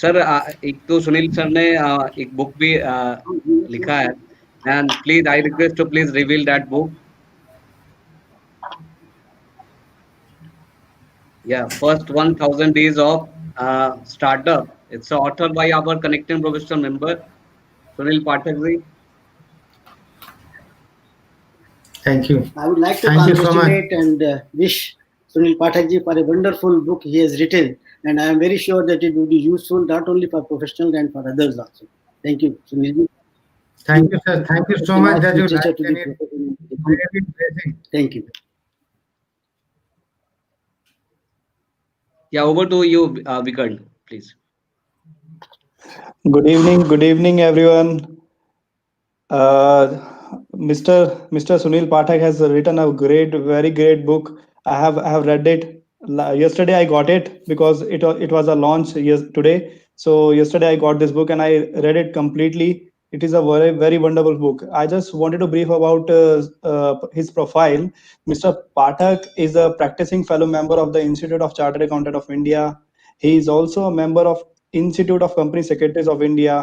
Sir एक तो Sunil sir ने एक बुक भी लिखा है, and please I request to please reveal that book. Yeah, first 1000 days of startup. It's authored by our connecting professional member Sunil Pathak ji. Thank you. I would like to Thank you so much. congratulate and wish Sunil Pathak ji for a wonderful book he has written, and I am very sure that it will be useful not only for professionals and for others also. Thank you, Sunil ji. Thank you, sir. Thank you so much that you Literature liked to the it. professional. Really impressive. Thank you. Yeah, over to you, Vikant, please. Good evening, everyone. Mr. Sunil Pathak has written a very great book. I have read it. Yesterday I got it because it was a launch today. So yesterday I got this book and I read it completely. It is a very wonderful book. I just wanted to brief about his profile. Mr. Pathak is a practicing fellow member of the Institute of Chartered Accountant of India. He is also a member of Institute of Company Secretaries of India.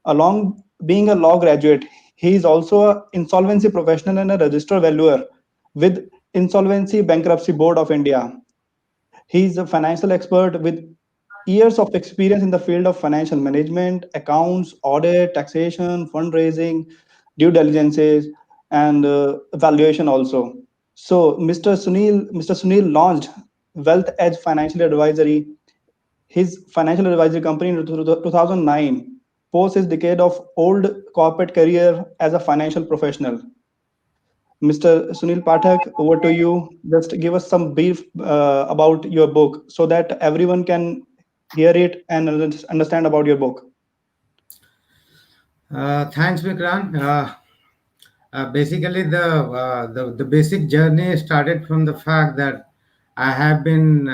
Along being a law graduate, he is also an insolvency professional and a registered valuer with Insolvency Bankruptcy Board of India. He is a financial expert with years of experience in the field of financial management, accounts, audit, taxation, fundraising, due diligences, and valuation also. So Mr. Sunil launched Wealth Edge Financial Advisory, his financial advisory company, in 2009, post his decade of old corporate career as a financial professional. Mr. Sunil Pathak, over to you. Just give us some brief about your book so that everyone can hear it and understand about your book. Thanks, Vikrant. Basically, the basic journey started from the fact that I have been,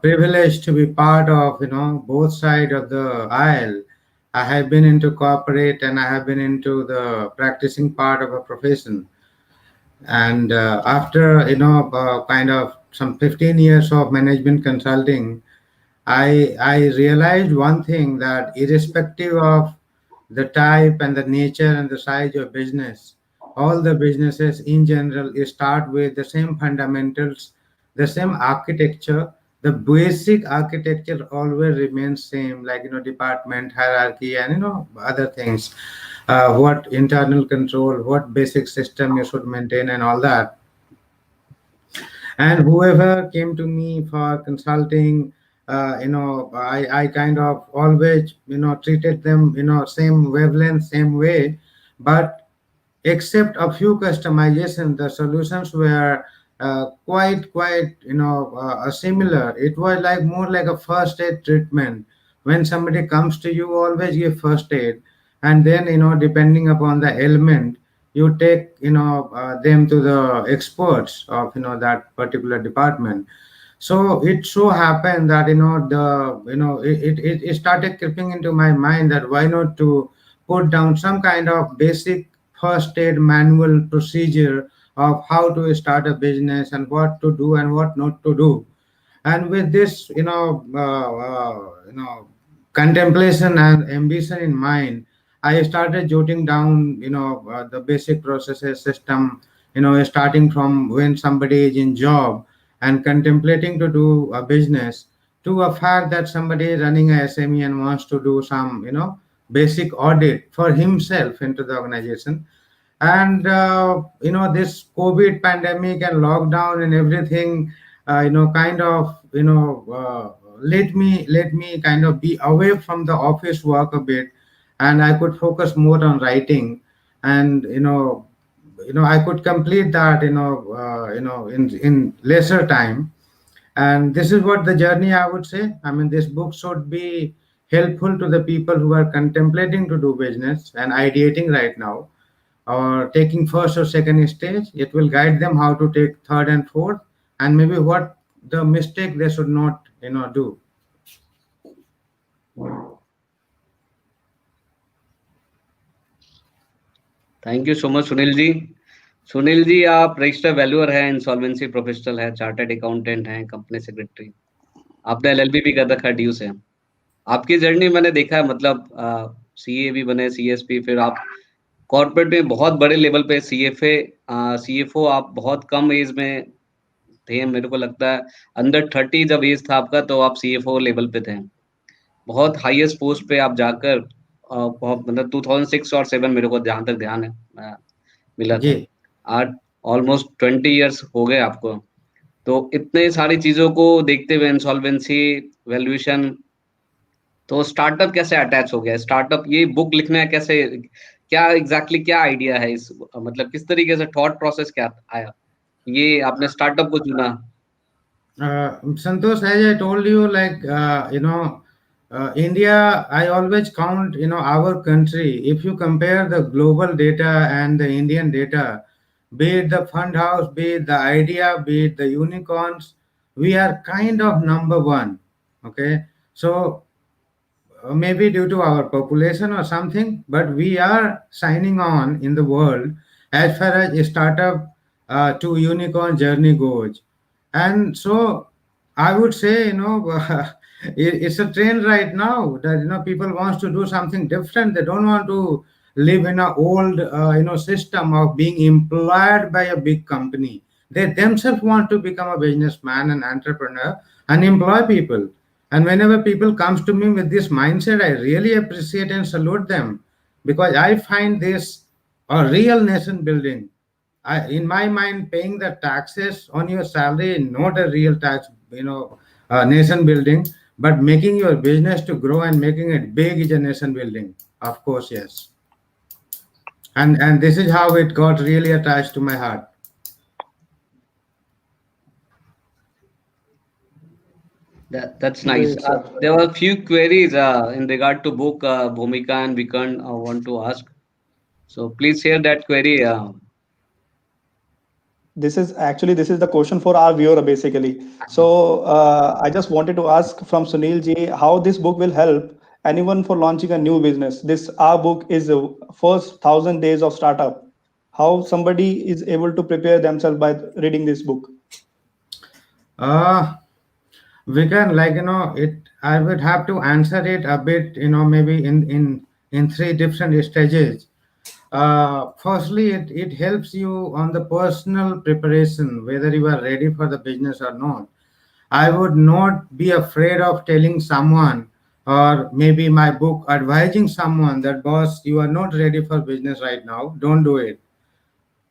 privileged to be part of, both sides of the aisle. I have been into corporate and I have been into the practicing part of a profession. And after, kind of some 15 years of management consulting, I realized one thing, that irrespective of the type and the nature and the size of business, all the businesses in general start with the same fundamentals, the same architecture. The basic architecture always remains same, like department hierarchy and other things. What internal control, what basic system you should maintain, and all that. And whoever came to me for consulting, I kind of always treated them same wavelength, same way. But except a few customization, the solutions were quite similar. It was like more like a first aid treatment. When somebody comes to you, always give first aid, and then depending upon the ailment, you take them to the experts of that particular department. So it so happened that it started creeping into my mind that why not to put down some kind of basic first aid manual procedure of how to start a business and what to do and what not to do. And with this contemplation and ambition in mind, I started jotting down the basic processes system, starting from when somebody is in job and contemplating to do a business, to a fact that somebody is running a SME and wants to do some basic audit for himself into the organization. And this COVID pandemic and lockdown and everything kind of let me kind of be away from the office work a bit, and I could focus more on writing. And I could complete that in lesser time. And this is what the journey, I would say. I mean, this book should be helpful to the people who are contemplating to do business and ideating right now, or taking first or second stage. It will guide them how to take third and fourth, and maybe what the mistake they should not do. Thank you so much Sunil ji. Sunil ji, आप register valuer हैं, insolvency professional है, chartered accountant हैं, company secretary. आपने LLB भी कर रखा है due से. आपकी जर्नी मैंने देखा है, मतलब सीए भी बने, सीएसपी, फिर आप कॉर्पोरेट में बहुत बड़े लेवल पे सीएफए, सीएफओ आप बहुत कम एज में थे, मेरे को लगता है अंडर 30 जब एज था आपका तो आप सीएफओ लेवल पे थे। बहुत हाईएस्ट पोस्ट पे आप जाकर बहुत मतलब 2006 और 7 मेरे को जहाँ तक ध्यान है मिला जी था। आज ऑलमोस्ट 20 इयर्स हो गए आपको। तो इतने सारी चीज़ों को देखते हुए इंसॉल्वेंसी, वैल्यूएशन, तो स्टार्टअप कैसे अटैच हो गया? स्टार्टअप ये बुक लिखना है कैसे, क्या एग्ज़ैक्टली क्या आइडिया है इस, मतलब किस तरीके से थॉट प्रोसेस क्या आया? ये आपने स्टार्टअप को चुना? Santosh, as I told you, like, India, I always count, our country. If you compare the global data and the Indian data, be it the fund house, be it the idea, be it the unicorns, we are kind of number one. Okay. So maybe due to our population or something, but we are signing on in the world as far as a startup to unicorn journey goes. And so I would say, it's a trend right now that, people wants to do something different. They don't want to live in a old, system of being employed by a big company. They themselves want to become a businessman and entrepreneur and employ people. And whenever people comes to me with this mindset, I really appreciate and salute them, because I find this a real nation building. In my mind, paying the taxes on your salary is not a real tax, nation building, but making your business to grow and making it big is a nation building. Of course, yes. And this is how it got really attached to my heart. That's nice. Great, sir. There were a few queries in regard to book Bhumika and Vikran want to ask. So please share that query. This is the question for our viewer basically. So I just wanted to ask from Sunil ji how this book will help anyone for launching a new business. This our book is the first 1,000 days of startup. How somebody is able to prepare themselves by reading this book. Uh, we can, like, I would have to answer it a bit, maybe in three different stages. Firstly, it helps you on the personal preparation, whether you are ready for the business or not. I would not be afraid of telling someone, or maybe my book advising someone, that boss, you are not ready for business right now, don't do it.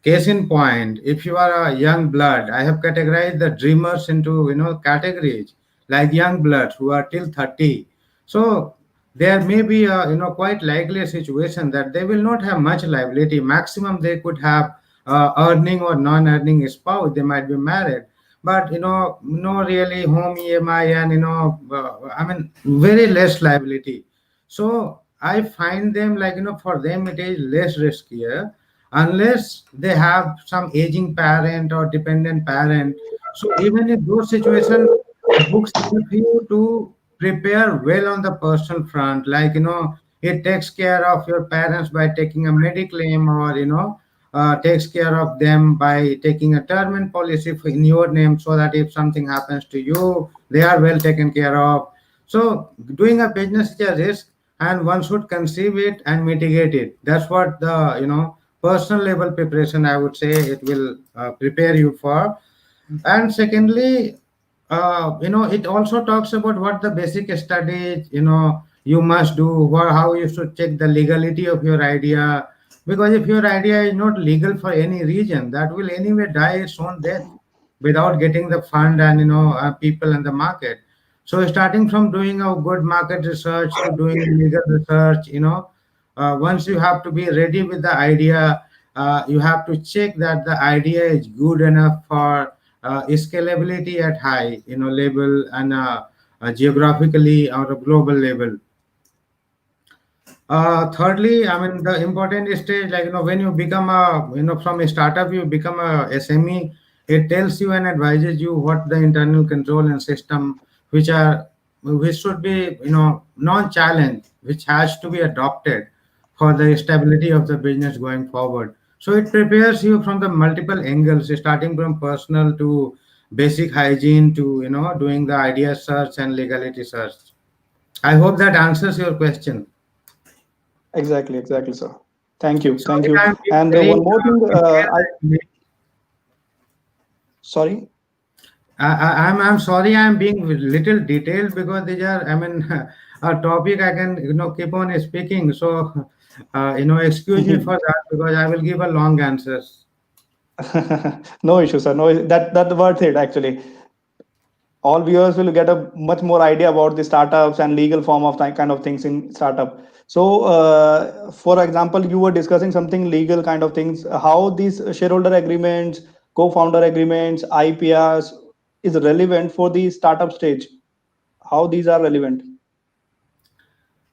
Case in point, if you are a young blood, I have categorized the dreamers into, categories like young bloods who are till 30. So there may be a, quite likely a situation that they will not have much liability. Maximum they could have earning or non-earning spouse. They might be married, but, no really home EMI, and, I mean, very less liability. So I find them, like, for them it is less riskier, unless they have some aging parent or dependent parent. So even in those situations, books help you to prepare well on the personal front. Like, it takes care of your parents by taking a mediclaim, or, takes care of them by taking a term and policy in your name, so that if something happens to you, they are well taken care of. So doing a business is a risk, and one should conceive it and mitigate it. That's what the, personal level preparation, I would say, it will prepare you for. And secondly, it also talks about what the basic studies, you must do, how you should check the legality of your idea. Because if your idea is not legal for any region, that will anyway die its own death without getting the fund and, people in the market. So starting from doing a good market research to doing legal research, once you have to be ready with the idea, you have to check that the idea is good enough for scalability at high, level, and geographically or a global level. Thirdly, I mean, the important stage, like, when you become a, from a startup, you become a SME, it tells you and advises you what the internal control and system, which should be, non-challenge, which has to be adopted for the stability of the business going forward. So it prepares you from the multiple angles, starting from personal to basic hygiene to, doing the idea search and legality search. I hope that answers your question. Exactly, sir. Thank Sorry, you. I'm being And very one more thing, detailed. sorry. I'm sorry I'm being little detailed because these are, I mean, a topic I can, keep on speaking. So, excuse me for that because I will give a long answers. No issue, sir. No, that worth it actually. All viewers will get a much more idea about the startups and legal form of that kind of things in startup. So, for example, you were discussing something legal kind of things. How these shareholder agreements, co-founder agreements, IPRs is relevant for the startup stage. How these are relevant?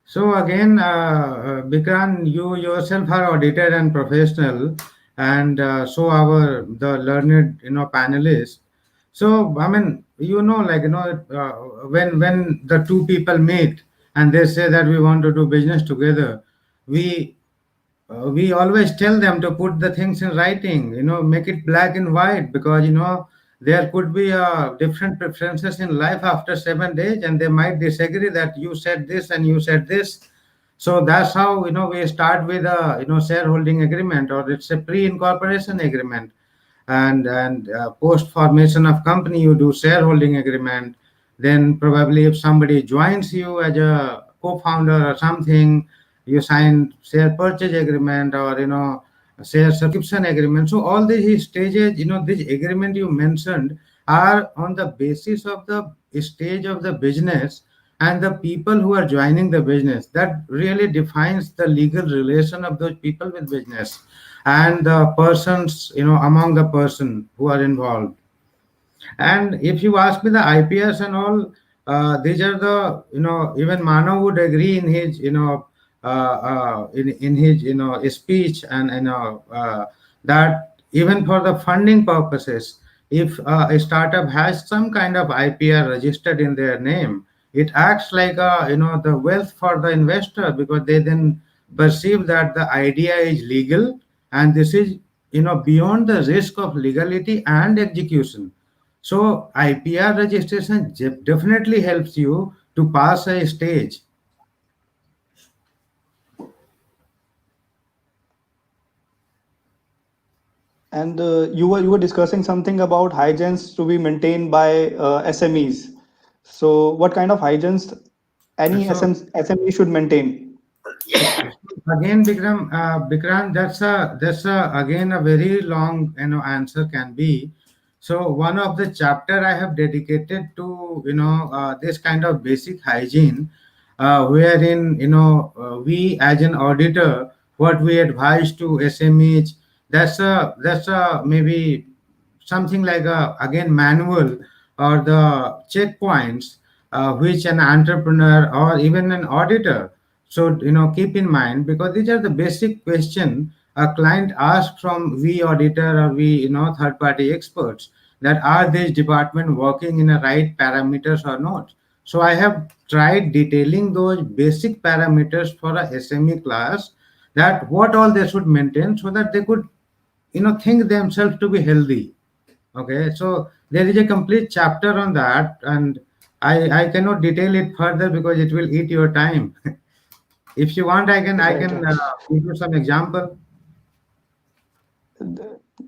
So again, Bikran, you yourself are auditor and professional, and so our the learned panelists. So I mean, when the two people meet and they say that we want to do business together, we we always tell them to put the things in writing, make it black and white, because there could be different preferences in life after 7 days, and they might disagree that you said this and you said this. So that's how we start with a shareholding agreement, or it's a pre-incorporation agreement, and post formation of company you do shareholding agreement. Then probably if somebody joins you as a co-founder or something, you sign share purchase agreement, or share subscription agreement. So all these stages, this agreement you mentioned, are on the basis of the stage of the business and the people who are joining the business. That really defines the legal relation of those people with business and the persons, among the person who are involved. And if you ask me the IPS and all, these are the, even Mano would agree in his, in his, speech, and, that even for the funding purposes, if a startup has some kind of IPR registered in their name, it acts like the wealth for the investor, because they then perceive that the idea is legal, and this is, beyond the risk of legality and execution. So IPR registration definitely helps you to pass a stage. And you were discussing something about hygienes to be maintained by SMEs. So, what kind of hygienes any So SME should maintain? again, Bikram, that's a again a very long answer can be. So one of the chapter I have dedicated to this kind of basic hygiene, wherein we as an auditor, what we advise to SMEs. That's a maybe something like a again manual, or the checkpoints, which an entrepreneur or even an auditor should keep in mind, because these are the basic question a client asks from we auditor, or we third party experts, that are these department working in the right parameters or not. So I have tried detailing those basic parameters for a SME class, that what all they should maintain, so that they could think themselves to be healthy. Okay, so there is a complete chapter on that, and I cannot detail it further because it will eat your time. If you want, I can Right. give you some example.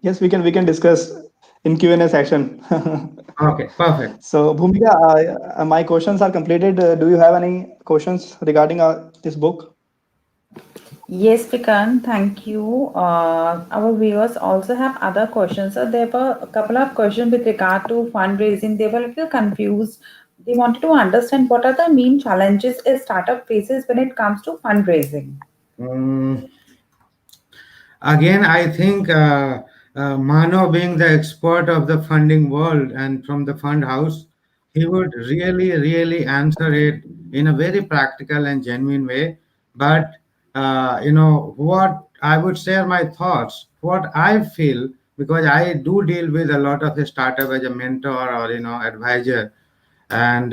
Yes, we can discuss in Q&A section. Okay, perfect. So, Bhumika, my questions are completed. Do you have any questions regarding this book? Yes, Vikan, thank you. Our viewers also have other questions. So there were a couple of questions with regard to fundraising. They were a little confused. They wanted to understand what are the main challenges a startup faces when it comes to fundraising. Mm, Again, I think Mano, being the expert of the funding world and from the fund house, he would really, really answer it in a very practical and genuine way. But what I would share my thoughts, what I feel, because I do deal with a lot of startup as a mentor or advisor, and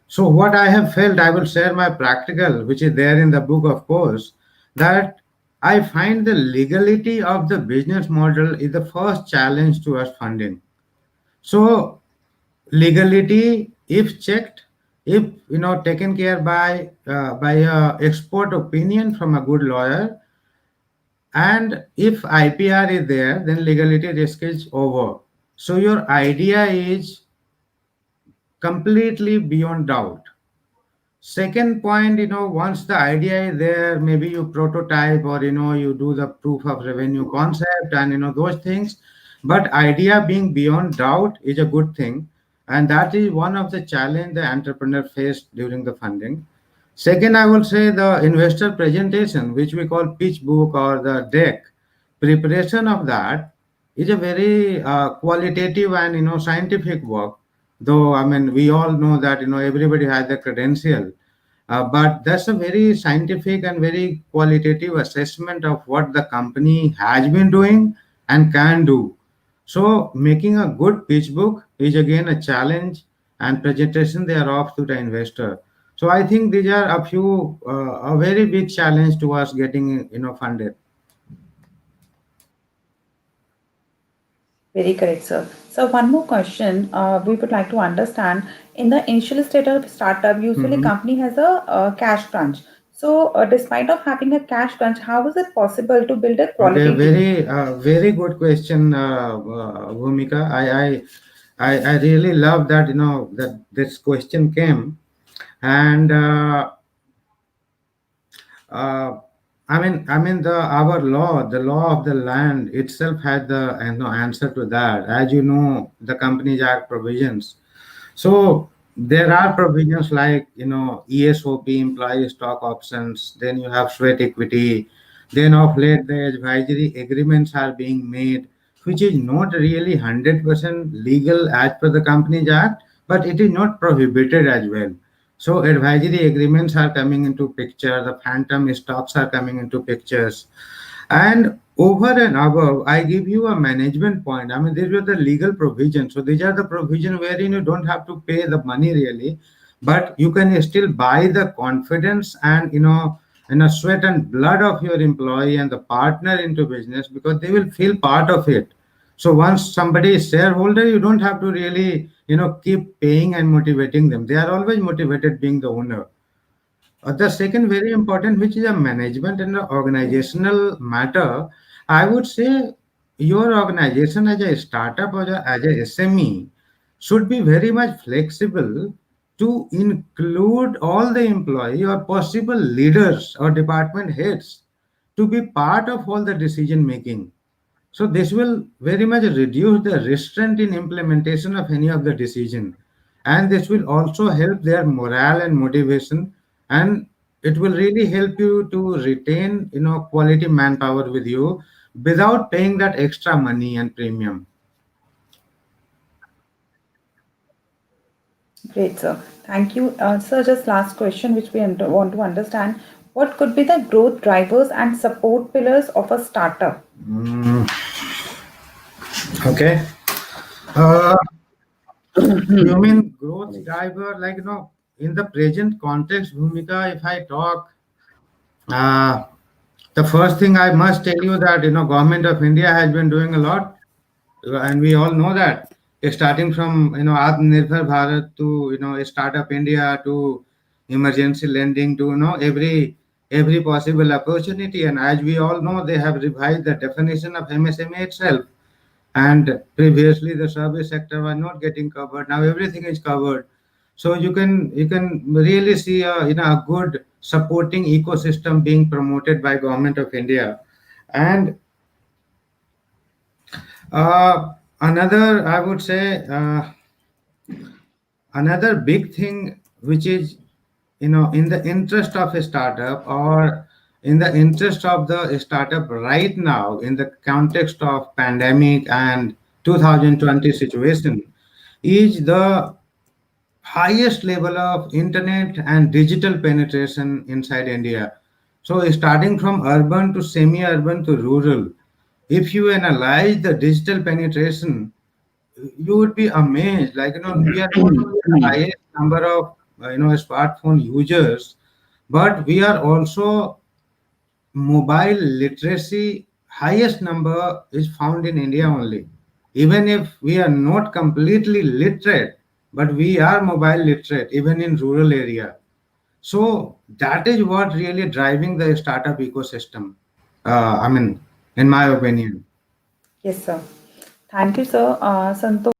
so what I have felt, I will share my practical, which is there in the book, of course, that I find the legality of the business model is the first challenge to us funding. So legality, if checked, if taken care by a expert opinion from a good lawyer, and if IPR is there, then legality risk is over. So your idea is completely beyond doubt. Second point, once the idea is there, maybe you prototype or you do the proof of revenue concept and those things. But idea being beyond doubt is a good thing, and that is one of the challenge the entrepreneur faced during the funding. Second, I will say the investor presentation, which we call pitch book or the deck. Preparation of that is a very qualitative and scientific work. Though I mean, we all know that everybody has the credential, but that's a very scientific and very qualitative assessment of what the company has been doing and can do. So making a good pitch book is again a challenge, and presentation they are off to the investor. So I think these are a few a very big challenge to us getting funded. Very correct, sir. So one more question we would like to understand. In the initial state of startup, usually Mhm. company has a cash crunch. So despite of having a cash crunch, how is it possible to build a Okay, quality team? very good question, Bhumika. I really love that that this question came, and uh, I mean the law of the land itself had the answer to that. As you know, the Companies Act provisions. So there are provisions like ESOP, employee stock options. Then you have sweat equity. Then of late the advisory agreements are being made, which is not really 100% legal as per the Companies Act, but it is not prohibited as well. So advisory agreements are coming into picture. The phantom stocks are coming into pictures, and over and above, I give you a management point. I mean, these were the legal provisions. So these are the provision wherein you don't have to pay the money really, but you can still buy the confidence and sweat and blood of your employee and the partner into business, because they will feel part of it. So once somebody is shareholder, you don't have to really keep paying and motivating them. They are always motivated being the owner. The second very important, which is a management and a organizational matter, I would say your organization as a startup or as a SME should be very much flexible to include all the employee or possible leaders or department heads to be part of all the decision making. So this will very much reduce the restraint in implementation of any of the decision, and this will also help their morale and motivation, and it will really help you to retain quality manpower with you without paying that extra money and premium. Great, sir. Thank you. Sir, just last question, which we want to understand. What could be the growth drivers and support pillars of a startup? Mm, okay. Uh, you mean growth driver, like in the present context, Bhumika, if I talk, uh, the first thing I must tell you that government of India has been doing a lot, and we all know that, starting from Atmanirbhar Bharat to Startup India to emergency lending to every possible opportunity. And as we all know, they have revised the definition of MSME itself. And previously the service sector was not getting covered. Now everything is covered. So you can really see a good supporting ecosystem being promoted by government of India. And another, I would say, another big thing, which is in the interest of a startup, or in the interest of the startup right now in the context of pandemic and 2020 situation, is the highest level of internet and digital penetration inside India. So starting from urban to semi-urban to rural, if you analyze the digital penetration, you would be amazed. Like we are not only the highest number of smartphone users, but we are also mobile literacy highest number is found in India only. Even if we are not completely literate, but we are mobile literate even in rural area. So that is what really driving the startup ecosystem. I mean, in my opinion. Yes, sir. Thank you, sir. Santosh.